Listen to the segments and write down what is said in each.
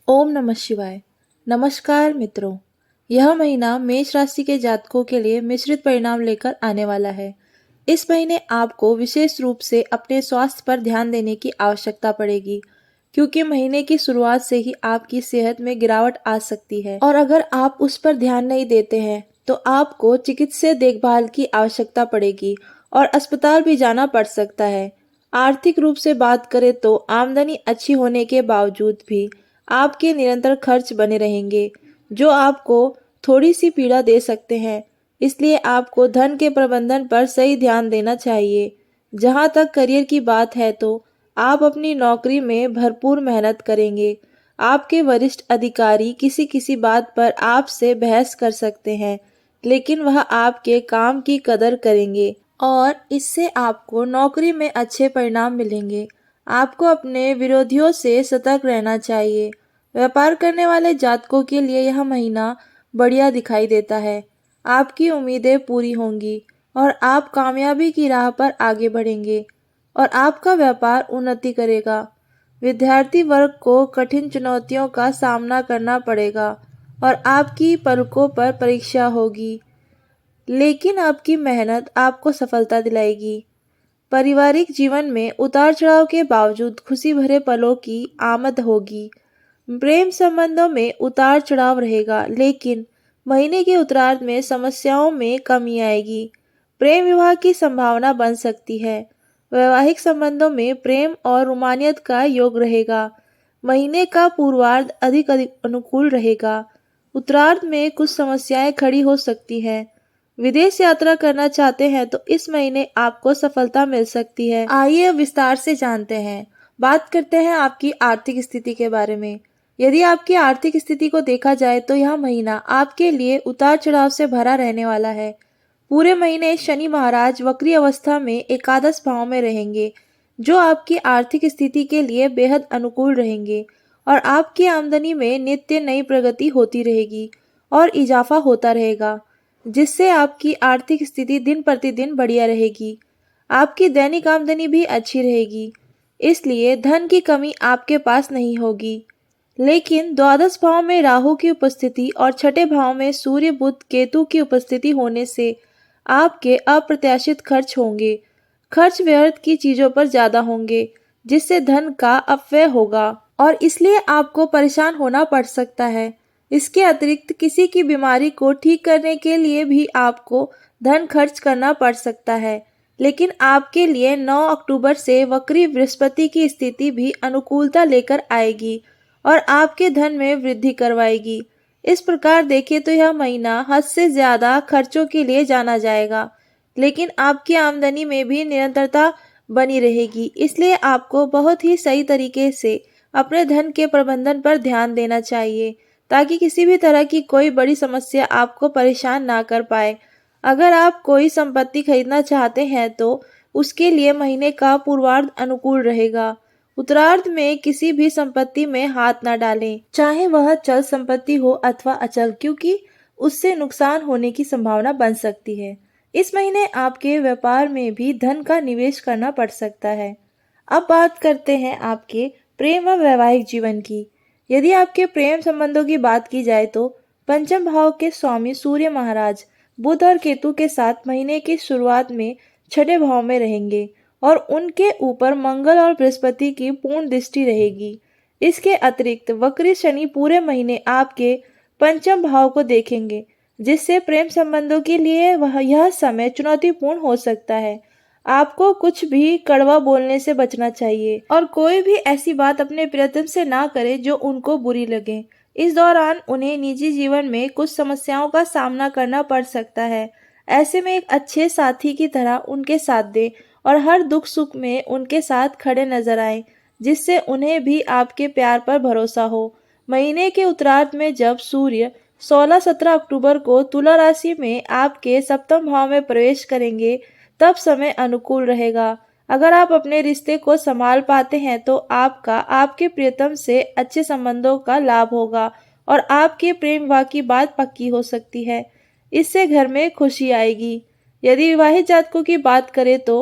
ओम नमः शिवाय। नमस्कार मित्रों, यह महीना मेष राशि के जातकों के लिए मिश्रित परिणाम लेकर आने वाला है। इस महीने आपको विशेष रूप से अपने स्वास्थ्य पर ध्यान देने की आवश्यकता पड़ेगी, क्योंकि महीने की शुरुआत से ही आपकी सेहत में गिरावट आ सकती है और अगर आप उस पर ध्यान नहीं देते हैं तो आपको चिकित्सीय देखभाल की आवश्यकता पड़ेगी और अस्पताल भी जाना पड़ सकता है। आर्थिक रूप से बात करें तो आमदनी अच्छी होने के बावजूद भी आपके निरंतर खर्च बने रहेंगे, जो आपको थोड़ी सी पीड़ा दे सकते हैं। इसलिए आपको धन के प्रबंधन पर सही ध्यान देना चाहिए। जहां तक करियर की बात है तो आप अपनी नौकरी में भरपूर मेहनत करेंगे। आपके वरिष्ठ अधिकारी किसी किसी बात पर आपसे बहस कर सकते हैं, लेकिन वह आपके काम की कदर करेंगे और इससे आपको नौकरी में अच्छे परिणाम मिलेंगे। आपको अपने विरोधियों से सतर्क रहना चाहिए। व्यापार करने वाले जातकों के लिए यह महीना बढ़िया दिखाई देता है। आपकी उम्मीदें पूरी होंगी और आप कामयाबी की राह पर आगे बढ़ेंगे और आपका व्यापार उन्नति करेगा। विद्यार्थी वर्ग को कठिन चुनौतियों का सामना करना पड़ेगा और आपकी पलकों पर परीक्षा होगी, लेकिन आपकी मेहनत आपको सफलता दिलाएगी। पारिवारिक जीवन में उतार चढ़ाव के बावजूद खुशी भरे पलों की आमद होगी। प्रेम संबंधों में उतार चढ़ाव रहेगा, लेकिन महीने के उत्तरार्ध में समस्याओं में कमी आएगी। प्रेम विवाह की संभावना बन सकती है। वैवाहिक संबंधों में प्रेम और रोमानियत का योग रहेगा। महीने का पूर्वार्ध अधिक अनुकूल रहेगा। उत्तरार्ध में कुछ समस्याएं खड़ी हो सकती हैं। विदेश यात्रा करना चाहते हैं तो इस महीने आपको सफलता मिल सकती है। आइए अब विस्तार से जानते हैं। बात करते हैं आपकी आर्थिक स्थिति के बारे में। यदि आपकी आर्थिक स्थिति को देखा जाए तो यह महीना आपके लिए उतार चढ़ाव से भरा रहने वाला है। पूरे महीने शनि महाराज वक्री अवस्था में एकादश भाव में रहेंगे, जो आपकी आर्थिक स्थिति के लिए बेहद अनुकूल रहेंगे और आपकी आमदनी में नित्य नई प्रगति होती रहेगी और इजाफा होता रहेगा, जिससे आपकी आर्थिक स्थिति दिन प्रतिदिन बढ़िया रहेगी। आपकी दैनिक आमदनी भी अच्छी रहेगी, इसलिए धन की कमी आपके पास नहीं होगी। लेकिन द्वादश भाव में राहु की उपस्थिति और छठे भाव में सूर्य बुध केतु की उपस्थिति होने से आपके अप्रत्याशित खर्च होंगे। खर्च व्यर्थ की चीजों पर ज्यादा होंगे, जिससे धन का अपव्यय होगा और इसलिए आपको परेशान होना पड़ सकता है। इसके अतिरिक्त किसी की बीमारी को ठीक करने के लिए भी आपको धन खर्च करना पड़ सकता है। लेकिन आपके लिए 9 अक्टूबर से वक्री बृहस्पति की स्थिति भी अनुकूलता लेकर आएगी और आपके धन में वृद्धि करवाएगी। इस प्रकार देखें तो यह महीना हद से ज्यादा खर्चों के लिए जाना जाएगा, लेकिन आपकी आमदनी में भी निरंतरता बनी रहेगी। इसलिए आपको बहुत ही सही तरीके से अपने धन के प्रबंधन पर ध्यान देना चाहिए, ताकि किसी भी तरह की कोई बड़ी समस्या आपको परेशान ना कर पाए। अगर आप कोई संपत्ति खरीदना चाहते हैं तो उसके लिए महीने का पूर्वार्ध अनुकूल रहेगा। उत्तरार्ध में किसी भी संपत्ति में हाथ न डालें, चाहे वह चल संपत्ति हो अथवा अचल, क्योंकि उससे नुकसान होने की संभावना बन सकती है। इस महीने आपके व्यापार में भी धन का निवेश करना पड़ सकता है। अब बात करते हैं आपके प्रेम व वैवाहिक जीवन की। यदि आपके प्रेम संबंधों की बात की जाए तो पंचम भाव के स्वामी सूर्य महाराज बुध और केतु के साथ महीने की शुरुआत में छठे भाव में रहेंगे और उनके ऊपर मंगल और बृहस्पति की पूर्ण दृष्टि रहेगी। इसके अतिरिक्त वक्री शनि पूरे महीने आपके पंचम भाव को देखेंगे, जिससे प्रेम संबंधों के लिए यह समय चुनौतीपूर्ण हो सकता है। आपको कुछ भी कड़वा बोलने से बचना चाहिए और कोई भी ऐसी बात अपने प्रियतम से ना करे जो उनको बुरी लगे। इस दौरान उन्हें निजी जीवन में कुछ समस्याओं का सामना करना पड़ सकता है। ऐसे में एक अच्छे साथी की तरह उनके साथ दें और हर दुख सुख में उनके साथ खड़े नजर आएं, जिससे उन्हें भी आपके प्यार पर भरोसा हो। महीने के उत्तरार्ध में जब सूर्य 16-17 अक्टूबर को तुला राशि में आपके सप्तम भाव में प्रवेश करेंगे, तब समय अनुकूल रहेगा। अगर आप अपने रिश्ते को संभाल पाते हैं तो आपका आपके प्रियतम से अच्छे संबंधों का लाभ होगा और आपके प्रेम विवाह की बात पक्की हो सकती है। इससे घर में खुशी आएगी। यदि विवाहित जातकों की बात करें तो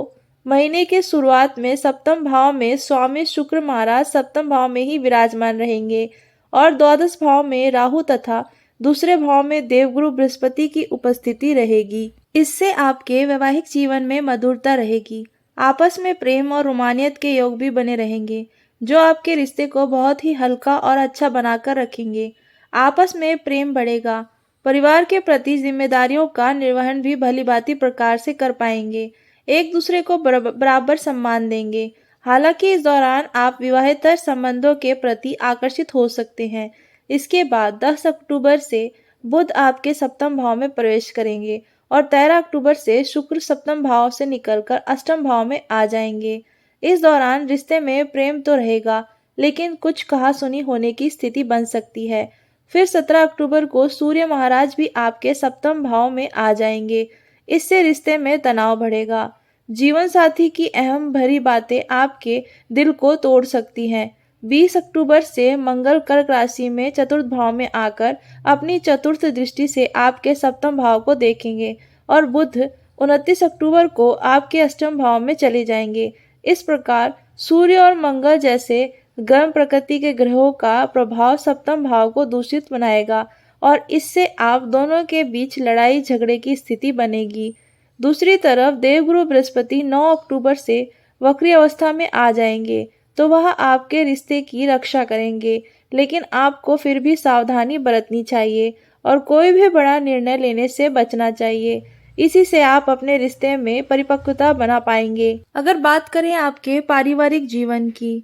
महीने के शुरुआत में सप्तम भाव में स्वामी शुक्र महाराज सप्तम भाव में ही विराजमान रहेंगे और द्वादश भाव में राहु तथा दूसरे भाव में देवगुरु बृहस्पति की उपस्थिति रहेगी। इससे आपके वैवाहिक जीवन में मधुरता रहेगी। आपस में प्रेम और रोमानियत के योग भी बने रहेंगे, जो आपके रिश्ते को बहुत ही हल्का और अच्छा बनाकर रखेंगे। आपस में प्रेम बढ़ेगा। परिवार के प्रति जिम्मेदारियों का निर्वहन भी भलीभांति प्रकार से कर पाएंगे। एक दूसरे को बराबर सम्मान देंगे। हालांकि इस दौरान आप विवाहेतर संबंधों के प्रति आकर्षित हो सकते हैं। इसके बाद 10 अक्टूबर से बुध आपके सप्तम भाव में प्रवेश करेंगे और 13 अक्टूबर से शुक्र सप्तम भाव से निकलकर अष्टम भाव में आ जाएंगे। इस दौरान रिश्ते में प्रेम तो रहेगा, लेकिन कुछ कहासुनी होने की स्थिति बन सकती है। फिर 17 अक्टूबर को सूर्य महाराज भी आपके सप्तम भाव में आ जाएंगे। इससे रिश्ते में तनाव बढ़ेगा। जीवन साथी की अहम भरी बातें आपके दिल को तोड़ सकती हैं। 20 अक्टूबर से मंगल कर्क राशि में चतुर्थ भाव में आकर अपनी चतुर्थ दृष्टि से आपके सप्तम भाव को देखेंगे और बुध 29 अक्टूबर को आपके अष्टम भाव में चले जाएंगे। इस प्रकार सूर्य और मंगल जैसे गर्म प्रकृति के ग्रहों का प्रभाव सप्तम भाव को दूषित बनाएगा और इससे आप दोनों के बीच लड़ाई झगड़े की स्थिति बनेगी। दूसरी तरफ देवगुरु बृहस्पति 9 अक्टूबर से वक्री अवस्था में आ जाएंगे, तो वह आपके रिश्ते की रक्षा करेंगे, लेकिन आपको फिर भी सावधानी बरतनी चाहिए और कोई भी बड़ा निर्णय लेने से बचना चाहिए। इसी से आप अपने रिश्ते में परिपक्वता बना पाएंगे। अगर बात करें आपके पारिवारिक जीवन की,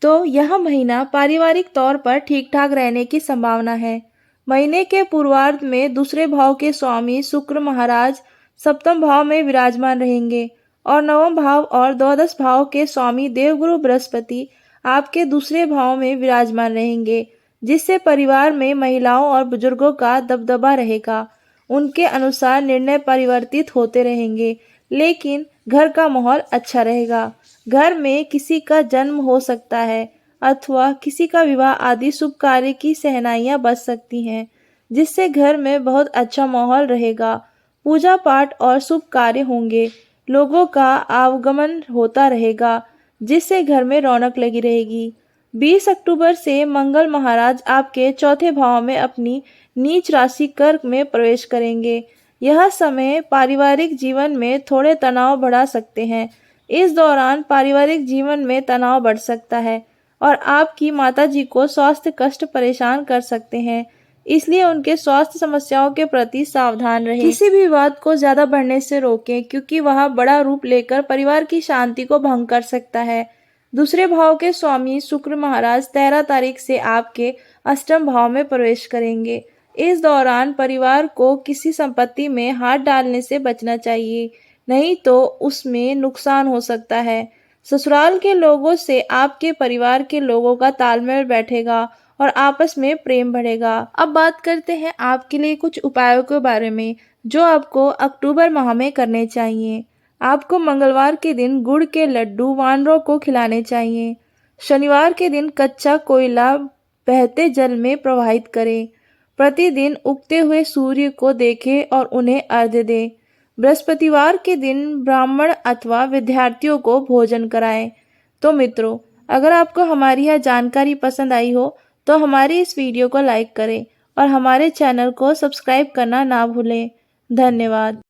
तो यह महीना पारिवारिक तौर पर ठीक ठाक रहने की संभावना है। महीने के पूर्वार्ध में दूसरे भाव के स्वामी शुक्र महाराज सप्तम भाव में विराजमान रहेंगे और नवम भाव और द्वादश भाव के स्वामी देवगुरु बृहस्पति आपके दूसरे भाव में विराजमान रहेंगे, जिससे परिवार में महिलाओं और बुजुर्गों का दबदबा रहेगा। उनके अनुसार निर्णय परिवर्तित होते रहेंगे, लेकिन घर का माहौल अच्छा रहेगा। घर में किसी का जन्म हो सकता है अथवा किसी का विवाह आदि शुभ कार्य की सहनाइयां बच सकती हैं, जिससे घर में बहुत अच्छा माहौल रहेगा। पूजा पाठ और शुभ कार्य होंगे। लोगों का आवागमन होता रहेगा, जिससे घर में रौनक लगी रहेगी। 20 अक्टूबर से मंगल महाराज आपके चौथे भाव में अपनी नीच राशि कर्क में प्रवेश करेंगे। यह समय पारिवारिक जीवन में थोड़े तनाव बढ़ा सकते हैं। इस दौरान पारिवारिक जीवन में तनाव बढ़ सकता है और आपकी माताजी को स्वास्थ्य कष्ट परेशान कर सकते हैं, इसलिए उनके स्वास्थ्य समस्याओं के प्रति सावधान रहें। किसी भी विवाद को ज्यादा बढ़ने से रोकें, क्योंकि वह बड़ा रूप लेकर परिवार की शांति को भंग कर सकता है। दूसरे भाव के स्वामी शुक्र महाराज 13 तारीख से आपके अष्टम भाव में प्रवेश करेंगे। इस दौरान परिवार को किसी संपत्ति में हाथ डालने से बचना चाहिए, नहीं तो उसमें नुकसान हो सकता है। ससुराल के लोगों से आपके परिवार के लोगों का तालमेल बैठेगा और आपस में प्रेम बढ़ेगा। अब बात करते हैं आपके लिए कुछ उपायों के बारे में, जो आपको अक्टूबर माह में करने चाहिए। आपको मंगलवार के दिन गुड़ के लड्डू वानरों को खिलाने चाहिए। शनिवार के दिन कच्चा कोयला बहते जल में प्रवाहित करें। प्रतिदिन उगते हुए सूर्य को देखें और उन्हें अर्घ्य दें। बृहस्पतिवार के दिन ब्राह्मण अथवा विद्यार्थियों को भोजन कराएं। तो मित्रों, अगर आपको हमारी यह जानकारी पसंद आई हो तो हमारी इस वीडियो को लाइक करें और हमारे चैनल को सब्सक्राइब करना ना भूलें। धन्यवाद।